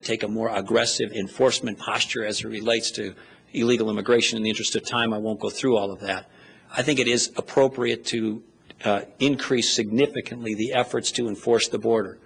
take a more aggressive enforcement posture as it relates to illegal immigration. In the interest of time, I won't go through all of that. I think it is appropriate to increase significantly the efforts to enforce the border.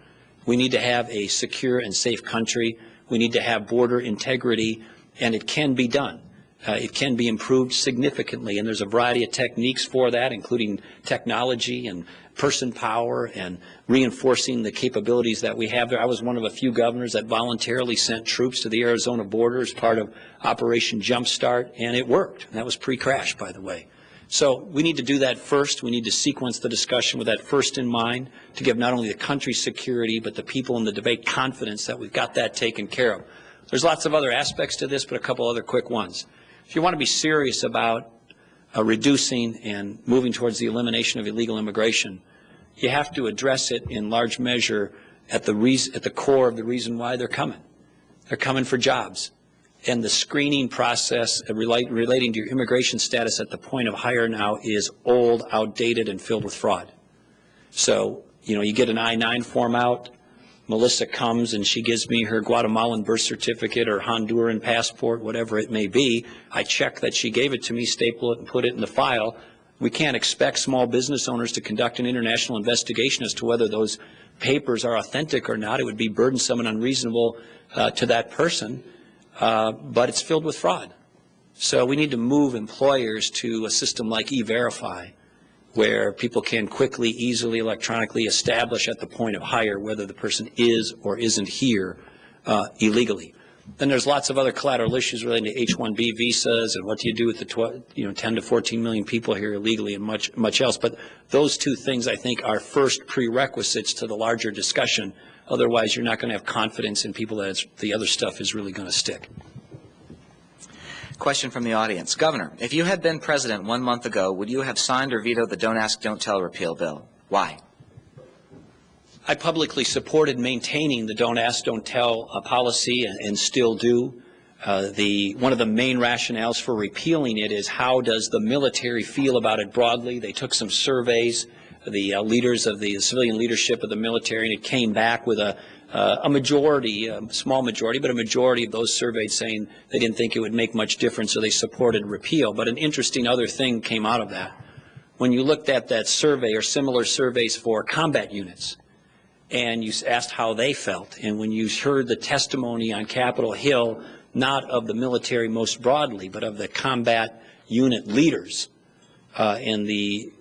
We need to have a secure and safe country. We need to have border integrity, and it can be done. It can be improved significantly, and there's a variety of techniques for that, including technology and person power and reinforcing the capabilities that we have there. I was one of a few governors that voluntarily sent troops to the Arizona border as part of Operation Jumpstart, and it worked. And that was pre-crash, by the way. So we need to do that first. We need to sequence the discussion with that first in mind to give not only the country security, but the people in the debate confidence that we've got that taken care of. There's lots of other aspects to this, but a couple other quick ones. If you want to be serious about reducing and moving towards the elimination of illegal immigration, you have to address it in large measure at the core of the reason why they're coming. They're coming for jobs. And the screening process relating to your immigration status at the point of hire now is old, outdated, and filled with fraud. So, you get an I-9 form out. Melissa comes and she gives me her Guatemalan birth certificate or Honduran passport, whatever it may be. I check that she gave it to me, staple it, and put it in the file. We can't expect small business owners to conduct an international investigation as to whether those papers are authentic or not. It would be burdensome and unreasonable to that person, but it's filled with fraud. So we need to move employers to a system like E-Verify, where people can quickly, easily, electronically establish at the point of hire whether the person is or isn't here illegally. Then there's lots of other collateral issues relating to H-1B visas and what do you do with the 10 to 14 million people here illegally and much else. But those two things, I think, are first prerequisites to the larger discussion. Otherwise, you're not going to have confidence in people that the other stuff is really going to stick. Question from the audience. Governor, if you had been president 1 month ago, would you have signed or vetoed the Don't Ask, Don't Tell repeal bill? Why? I publicly supported maintaining the Don't Ask, Don't Tell policy and still do. One of the main rationales for repealing it is how does the military feel about it broadly. They took some surveys, the leaders of the civilian leadership of the military, and it came back with a majority, a small majority, but a majority of those surveyed saying they didn't think it would make much difference, so they supported repeal. But an interesting other thing came out of that. When you looked at that survey or similar surveys for combat units, and you asked how they felt, and when you heard the testimony on Capitol Hill, not of the military most broadly, but of the combat unit leaders and the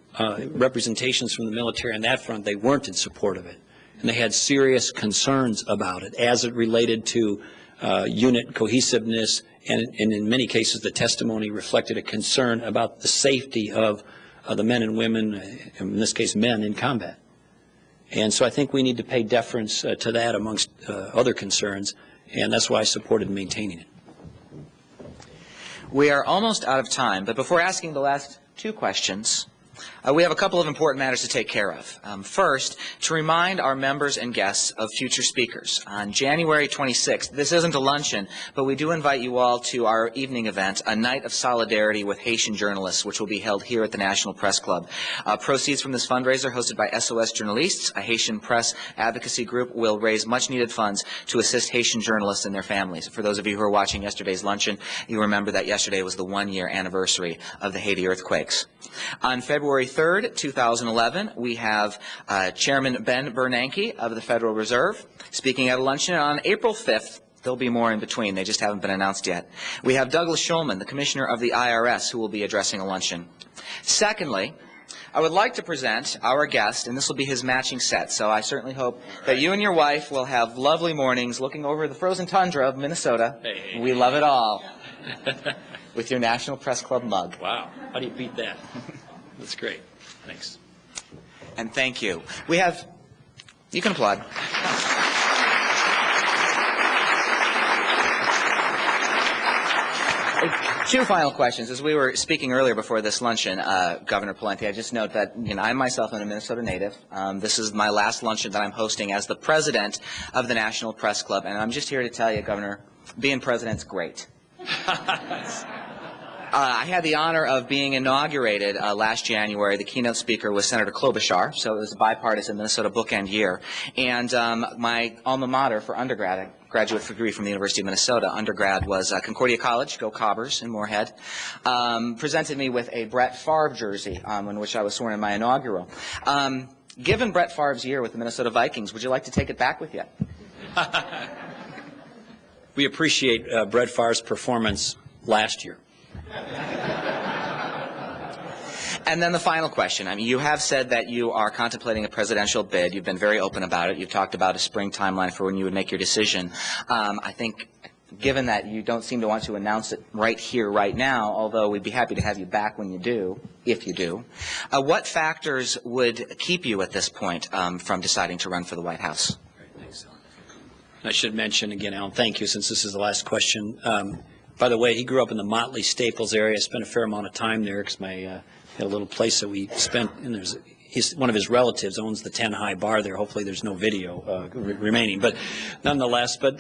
representations from the military on that front, they weren't in support of it. And they had serious concerns about it as it related to unit cohesiveness, and in many cases the testimony reflected a concern about the safety of the men and women, in this case men, in combat. And so I think we need to pay deference to that amongst other concerns, and that's why I supported maintaining it. We are almost out of time, but before asking the last two questions, we have a couple of important matters to take care of. First, to remind our members and guests of future speakers. On January 26th, this isn't a luncheon, but we do invite you all to our evening event, a night of solidarity with Haitian journalists, which will be held here at the National Press Club. Proceeds from this fundraiser, hosted by SOS Journalistes, a Haitian press advocacy group, will raise much-needed funds to assist Haitian journalists and their families. For those of you who are watching yesterday's luncheon, you remember that yesterday was the one-year anniversary of the Haiti earthquakes. On February 3rd, 2011, we have Chairman Ben Bernanke of the Federal Reserve speaking at a luncheon. On April 5th, there'll be more in between. They just haven't been announced yet. We have Douglas Shulman, the Commissioner of the IRS, who will be addressing a luncheon. Secondly, I would like to present our guest, and this will be his matching set, so I certainly hope that you and your wife will have lovely mornings looking over the frozen tundra of Minnesota. Hey. We love it all. With your National Press Club mug. Wow. How do you beat that? That's great. Thanks. And thank you. We have, you can applaud. Two final questions. As we were speaking earlier before this luncheon, Governor Pawlenty, I just note that I myself am a Minnesota native. This is my last luncheon that I'm hosting as the president of the National Press Club, and I'm just here to tell you, Governor, being president's great. I had the honor of being inaugurated last January. The keynote speaker was Senator Klobuchar, so it was a bipartisan Minnesota bookend year. And my alma mater for undergrad, graduate degree from the University of Minnesota. Undergrad was Concordia College, go Cobbers in Moorhead. Presented me with a Brett Favre jersey in which I was sworn in my inaugural. Given Brett Favre's year with the Minnesota Vikings, would you like to take it back with you? We appreciate Brett Favre's performance last year. And then the final question. I mean, you have said that you are contemplating a presidential bid. You've been very open about it. You've talked about a spring timeline for when you would make your decision. I think, given that you don't seem to want to announce it right here, right now, although we'd be happy to have you back when you do, if you do, what factors would keep you at this point from deciding to run for the White House? Thanks, Alan. I should mention again, Alan, thank you, since this is the last question. By the way, he grew up in the Motley Staples area. I spent a fair amount of time there because my had a little place that we spent, and one of his relatives owns the 10 High Bar there. Hopefully there's no video remaining, but nonetheless. But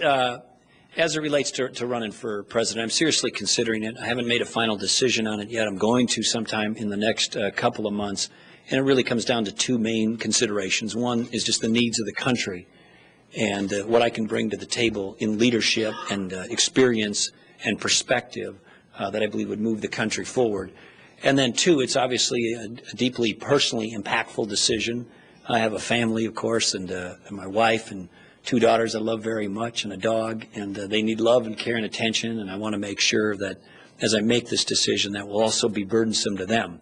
as it relates to running for president, I'm seriously considering it. I haven't made a final decision on it yet. I'm going to sometime in the next couple of months, and it really comes down to two main considerations. One is just the needs of the country and what I can bring to the table in leadership and experience and perspective that I believe would move the country forward. And then two, it's obviously a deeply personally impactful decision. I have a family, of course, and my wife and two daughters I love very much, and a dog, and they need love and care and attention, and I want to make sure that as I make this decision that will also be burdensome to them,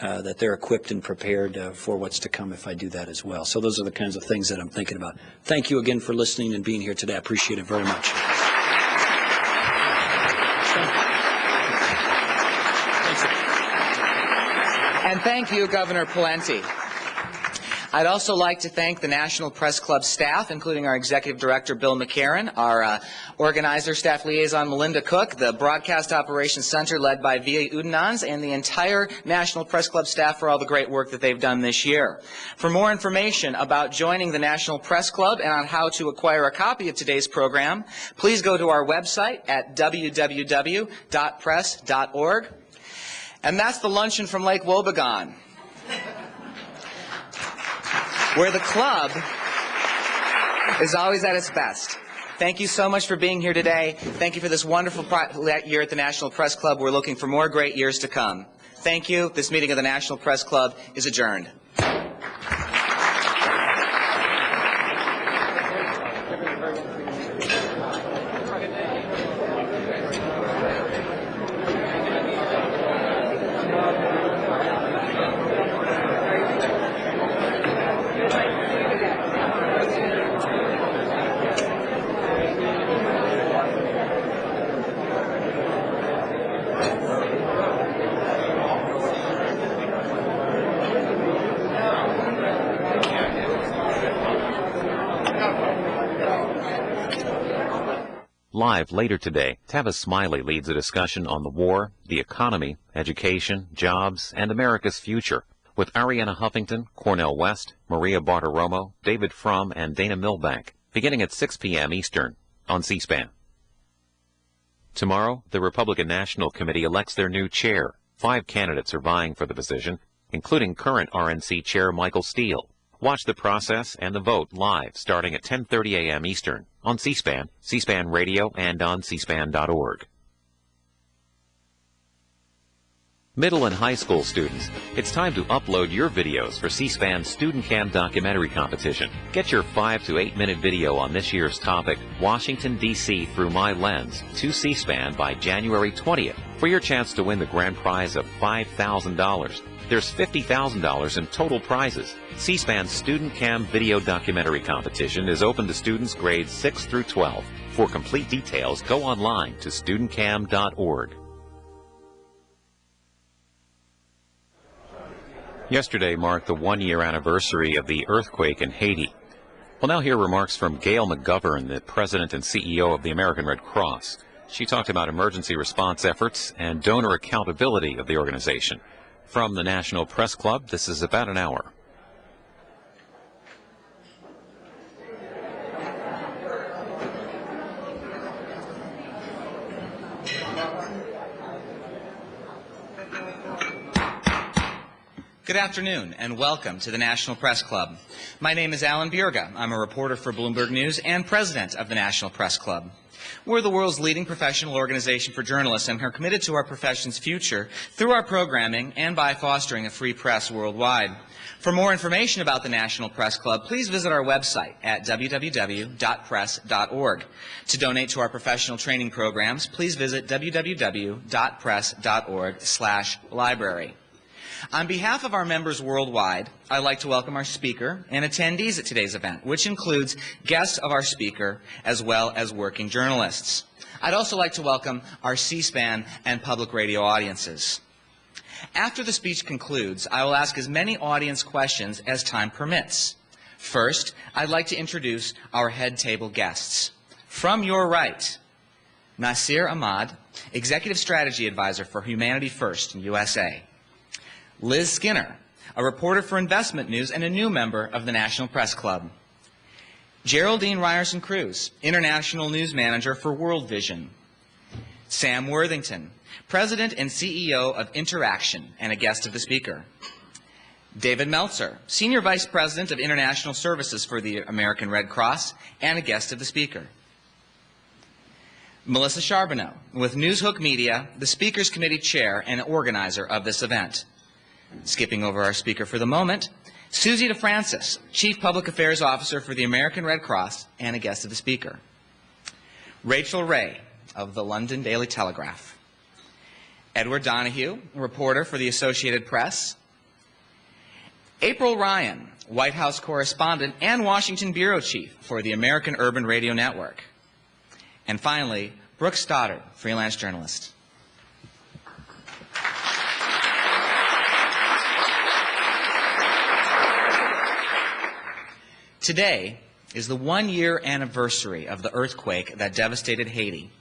that they're equipped and prepared for what's to come if I do that as well. So those are the kinds of things that I'm thinking about. Thank you again for listening and being here today. I appreciate it very much. And thank you, Governor Pawlenty. I'd also like to thank the National Press Club staff, including our Executive Director, Bill McCarran, our Organizer, Staff Liaison, Melinda Cook, the Broadcast Operations Center led by V.A. Udenans, and the entire National Press Club staff for all the great work that they've done this year. For more information about joining the National Press Club and on how to acquire a copy of today's program, please go to our website at www.press.org. And that's the luncheon from Lake Wobegon, where the club is always at its best. Thank you so much for being here today. Thank you for this wonderful year at the National Press Club. We're looking for more great years to come. Thank you. This meeting of the National Press Club is adjourned. Live later today, Tavis Smiley leads a discussion on the war, the economy, education, jobs, and America's future, with Ariana Huffington, Cornel West, Maria Bartiromo, David Frum, and Dana Milbank, beginning at 6 p.m. Eastern on C-SPAN. Tomorrow, the Republican National Committee elects their new chair. 5 candidates are vying for the position, including current RNC Chair Michael Steele. Watch the process and the vote live starting at 10:30 a.m. Eastern on C-SPAN, C-SPAN Radio, and on cspan.org. Middle and high school students, it's time to upload your videos for C-SPAN's Student Cam documentary competition. Get your 5 to 8 minute video on this year's topic, Washington, D.C. through my lens, to C-SPAN by January 20th for your chance to win the grand prize of $5,000. There's $50,000 in total prizes. C-SPAN's Student Cam video documentary competition is open to students grades 6 through 12. For complete details, go online to studentcam.org. Yesterday marked the one-year anniversary of the earthquake in Haiti. We'll now hear remarks from Gail McGovern, the president and CEO of the American Red Cross. She talked about emergency response efforts and donor accountability of the organization. From the National Press Club, this is About an Hour. Good afternoon and welcome to the National Press Club. My name is Alan Bierga. I'm a reporter for Bloomberg News and president of the National Press Club. We're the world's leading professional organization for journalists and are committed to our profession's future through our programming and by fostering a free press worldwide. For more information about the National Press Club, please visit our website at www.press.org. To donate to our professional training programs, please visit www.press.org/library. On behalf of our members worldwide, I'd like to welcome our speaker and attendees at today's event, which includes guests of our speaker as well as working journalists. I'd also like to welcome our C-SPAN and public radio audiences. After the speech concludes, I will ask as many audience questions as time permits. First, I'd like to introduce our head table guests. From your right, Nasir Ahmad, Executive Strategy Advisor for Humanity First in USA. Liz Skinner, a reporter for Investment News and a new member of the National Press Club. Geraldine Ryerson Cruz, International News Manager for World Vision. Sam Worthington, President and CEO of Interaction and a guest of the speaker. David Meltzer, Senior Vice President of International Services for the American Red Cross and a guest of the speaker. Melissa Charbonneau, with Newshook Media, the Speakers Committee Chair and organizer of this event. Skipping over our speaker for the moment, Susie DeFrancis, Chief Public Affairs Officer for the American Red Cross and a guest of the speaker. Rachel Ray of the London Daily Telegraph. Edward Donahue, reporter for the Associated Press. April Ryan, White House correspondent and Washington bureau chief for the American Urban Radio Network. And finally, Brooke Stoddard, freelance journalist. Today is the one-year anniversary of the earthquake that devastated Haiti